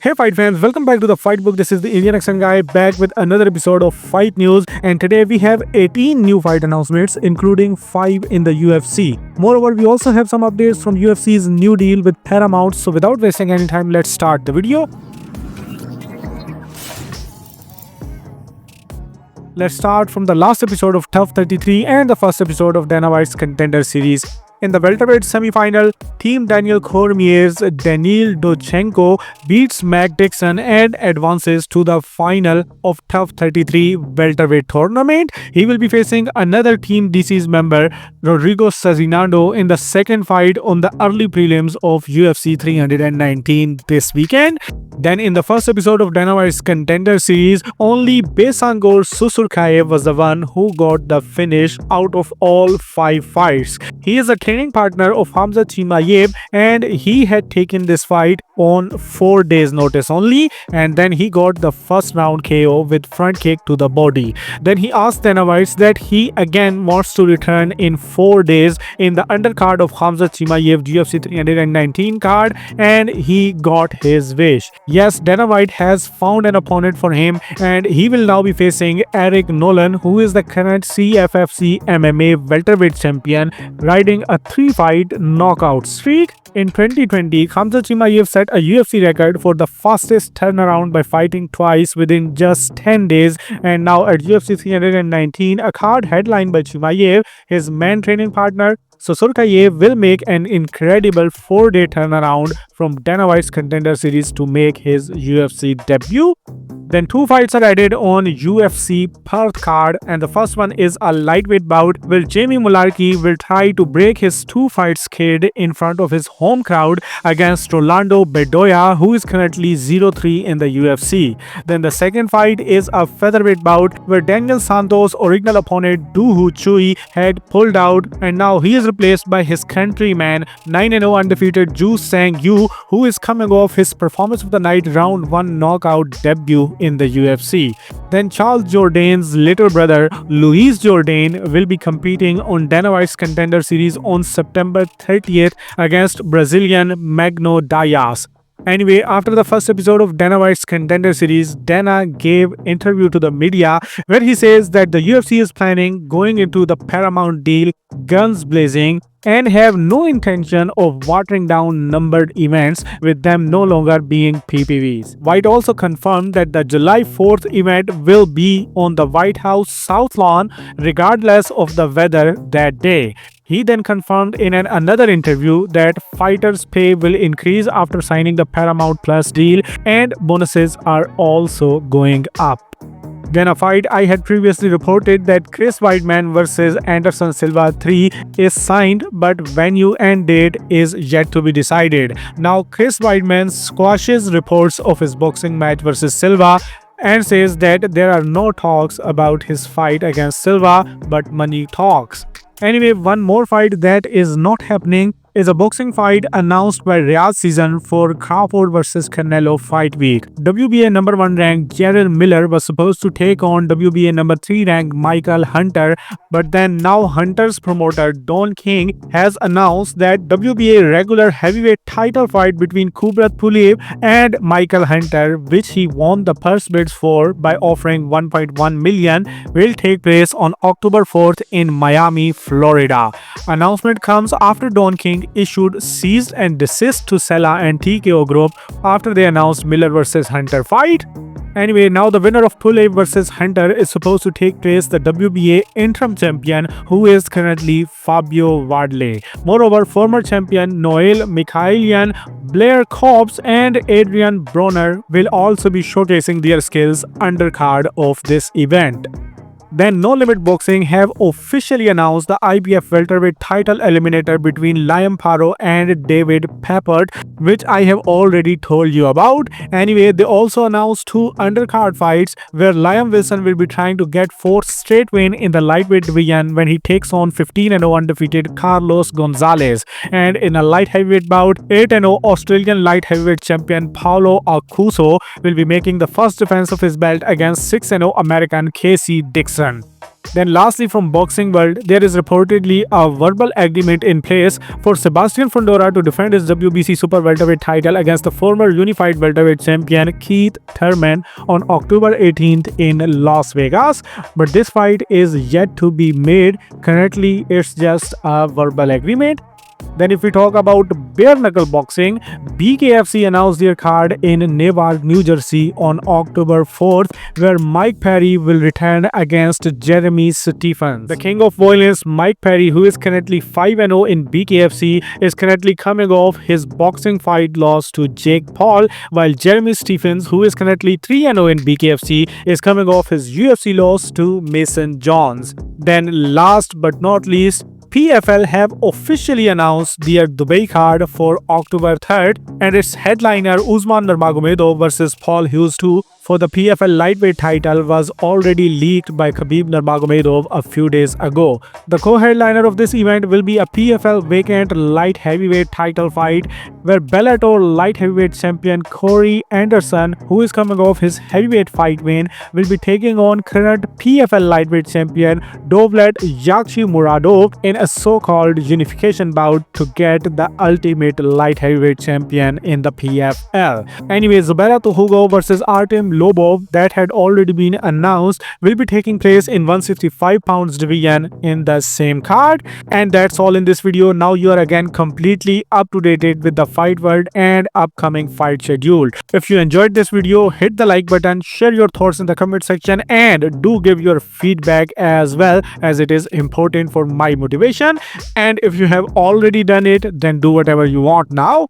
Hey fight fans, welcome back to the Fight Book. This is the Indian Action Guy back with another episode of Fight News, and today we have 18 new fight announcements including 5 in the UFC. Moreover, we also have some updates from UFC's new deal with Paramount. So without wasting any time, let's start the video. Let's start from the last episode of Tough 33 and the first episode of Dana White's Contender Series. In the welterweight semi-final, Team Daniel Cormier's Daniil Dochenko beats Mac Dixon and advances to the final of Tough 33 welterweight tournament. He will be facing another Team DC's member, Rodrigo Sazzinado, in the second fight on the early prelims of UFC 319 this weekend. Then in the first episode of Dana White's Contender Series, only Besangor Susurkaev was the one who got the finish out of all 5 fights. He is a training partner of Khamzat Chimaev and he had taken this fight on 4 days notice only, and then he got the first round KO with front kick to the body. Then he asked Dana White that he again wants to return in 4 days in the undercard of Khamzat Chimaev UFC 319 card, and he got his wish. Yes, Dana White has found an opponent for him and he will now be facing Eric Nolan, who is the current CFFC MMA welterweight champion, riding a 3-fight knockout streak. In 2020, Khamzat Chimaev set a UFC record for the fastest turnaround by fighting twice within just 10 days, and now at UFC 319, a card headlined by Chimaev, his main training partner Susurkaev will make an incredible 4-day turnaround from Dana White's Contender Series to make his UFC debut. Then 2 fights are added on UFC Perth card, and the first one is a lightweight bout where Jamie Mullarkey will try to break his 2-fight skid in front of his home crowd against Rolando Bedoya, who is currently 0-3 in the UFC. Then the second fight is a featherweight bout where Daniel Santos' original opponent Doo Ho Chui had pulled out, and now he is replaced by his countryman 9-0 undefeated Ju Sang Yu, who is coming off his performance of the night round 1 knockout debut in the UFC. Then Charles Jourdain's little brother Luis Jourdain will be competing on Dana White's Contender Series on September 30th against Brazilian Magno Dias. Anyway, after the first episode of Dana White's Contender Series, Dana gave interview to the media where he says that the UFC is planning going into the Paramount deal guns blazing and have no intention of watering down numbered events, with them no longer being PPVs. White also confirmed that the July 4th event will be on the White House South Lawn regardless of the weather that day. He then confirmed in another interview that fighters' pay will increase after signing the Paramount Plus deal and bonuses are also going up. Then a fight I had previously reported that Chris Weidman vs Anderson Silva 3 is signed, but venue and date is yet to be decided. Now Chris Weidman squashes reports of his boxing match versus Silva and says that there are no talks about his fight against Silva, but money talks. Anyway, one more fight that is not happening is a boxing fight announced by Riyadh Season for Crawford vs Canelo Fight Week. WBA number 1 ranked Jarrell Miller was supposed to take on WBA number 3 ranked Michael Hunter, but then now Hunter's promoter Don King has announced that WBA regular heavyweight title fight between Kubrat Pulev and Michael Hunter, which he won the purse bids for by offering 1.1 million, will take place on October 4th in Miami, Florida. Announcement comes after Don King issued cease and desist to Sella and TKO Group after they announced Miller vs Hunter fight. Anyway, now the winner of Pulev vs Hunter is supposed to take place the WBA interim champion, who is currently Fabio Wardley. Moreover, former champion Noel Mikhailian, Blair Cobbs and Adrian Bronner will also be showcasing their skills undercard of this event. Then No Limit Boxing have officially announced the IBF welterweight title eliminator between Liam Paro and David Peppert, which I have already told you about. Anyway, they also announced 2 undercard fights where Liam Wilson will be trying to get 4th straight win in the lightweight division when he takes on 15-0 undefeated Carlos Gonzalez. And in a light heavyweight bout, 8-0 Australian light heavyweight champion Paulo Alcuso will be making the first defense of his belt against 6-0 American Casey Dixon. Then lastly, from boxing world, there is reportedly a verbal agreement in place for Sebastian Fundora to defend his WBC super welterweight title against the former unified welterweight champion Keith Thurman on October 18th in Las Vegas. But this fight is yet to be made. Currently, it's just a verbal agreement. Then if we talk about Bareknuckle Boxing, BKFC announced their card in Newark, New Jersey on October 4th, where Mike Perry will return against Jeremy Stephens. The king of violence, Mike Perry, who is currently 5-0 in BKFC, is currently coming off his boxing fight loss to Jake Paul, while Jeremy Stephens, who is currently 3-0 in BKFC, is coming off his UFC loss to Mason Jones. Then last but not least, PFL have officially announced their Dubai card for October 3rd, and its headliner Usman Nurmagomedov versus Paul Hughes 2 for the PFL lightweight title was already leaked by Khabib Nurmagomedov a few days ago. The co-headliner of this event will be a PFL vacant light heavyweight title fight where Bellator light heavyweight champion Corey Anderson, who is coming off his heavyweight fight win, will be taking on current PFL lightweight champion Dovlet Yakhshimuradov in a so-called unification bout to get the ultimate light heavyweight champion in the PFL. Anyways, Zubaira Tukhugov versus Artem Lobov, that had already been announced, will be taking place in 165 pounds division in the same card. And that's all in this video. Now you are again completely up to date with the fight world and upcoming fight schedule. If you enjoyed this video, hit the like button, share your thoughts in the comment section, and do give your feedback as well, as it is important for my motivation. And if you have already done it, then do whatever you want now.